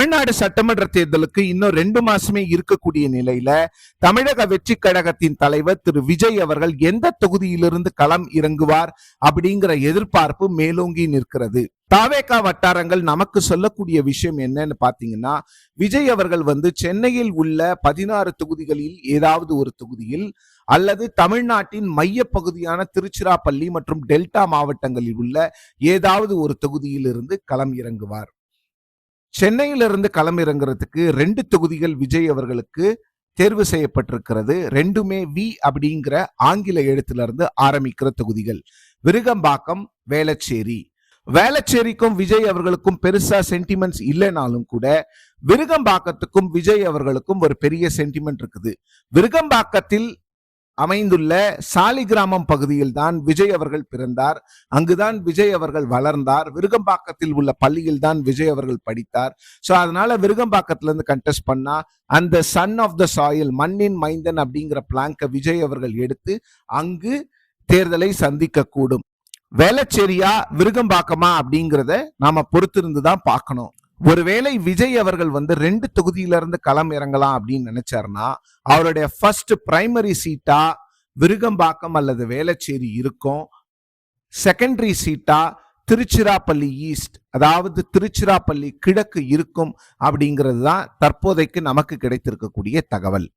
தமிழ்நாடு சட்டமன்ற தேர்தலுக்கு இன்னும் 2 மாசமே இருக்கக்கூடிய நிலையில தமிழக வெற்றி கழகத்தின் தலைவர் திரு விஜய் அவர்கள் எந்த தொகுதியிலிருந்து களம் இறங்குவார் அப்படிங்கிற எதிர்பார்ப்பு மேலோங்கி நிற்கிறது. தாவேகா வட்டாரங்கள் நமக்கு சொல்லக்கூடிய விஷயம் என்னன்னு பாத்தீங்கன்னா, விஜய் அவர்கள் சென்னையில் உள்ள 16 தொகுதிகளில் ஏதாவது ஒரு தொகுதியில் அல்லது தமிழ்நாட்டின் மைய பகுதியான திருச்சிராப்பள்ளி மற்றும் டெல்டா மாவட்டங்களில் உள்ள ஏதாவது ஒரு தொகுதியில் இருந்து களம் இறங்குவார். சென்னையிலிருந்து களம் இறங்குறதுக்கு 2 தொகுதிகள் விஜய் அவர்களுக்கு தேர்வு செய்யப்பட்டிருக்கிறது. ரெண்டுமே வி அப்படிங்கிற ஆங்கில எழுத்துல இருந்து ஆரம்பிக்கிற தொகுதிகள். விருகம்பாக்கம், வேளச்சேரி. வேளச்சேரிக்கும் விஜய் அவர்களுக்கும் பெருசா சென்டிமெண்ட்ஸ் இல்லைனாலும் கூட விருகம்பாக்கத்துக்கும் விஜய் அவர்களுக்கும் ஒரு பெரிய சென்டிமெண்ட் இருக்குது. விருகம்பாக்கத்தில் அமைந்துள்ள சாலிகிராமம் பகுதியில் தான் விஜய் அவர்கள் பிறந்தார். அங்குதான் விஜய் அவர்கள் வளர்ந்தார். விருகம்பாக்கத்தில் உள்ள பள்ளியில் தான் விஜய் அவர்கள் படித்தார். சோ அதனால விருகம்பாக்கத்துல இருந்து கண்டெஸ்ட் பண்ணா அந்த சன் ஆஃப் த சாயில், மண்ணின் மைந்தன் அப்படிங்கிற பிளாங்க விஜய் அவர்கள் எடுத்து அங்கு தேர்தலை சந்திக்க கூடும். வேளச்சேரியா விருகம்பாக்கமா அப்படிங்கிறத நாம பொறுத்திருந்து தான் பார்க்கணும். ஒருவேளை விஜய் அவர்கள் 2 தொகுதியில இருந்து களம் இறங்கலாம் அப்படின்னு நினைச்சாருன்னா அவருடைய ஃபர்ஸ்ட் பிரைமரி சீட்டா விருகம்பாக்கம் அல்லது வேளச்சேரி இருக்கும். செகண்டரி சீட்டா திருச்சிராப்பள்ளி ஈஸ்ட், அதாவது திருச்சிராப்பள்ளி கிழக்கு இருக்கும் அப்படிங்கிறது தான் தற்போதைக்கு நமக்கு கிடைத்திருக்கக்கூடிய தகவல்.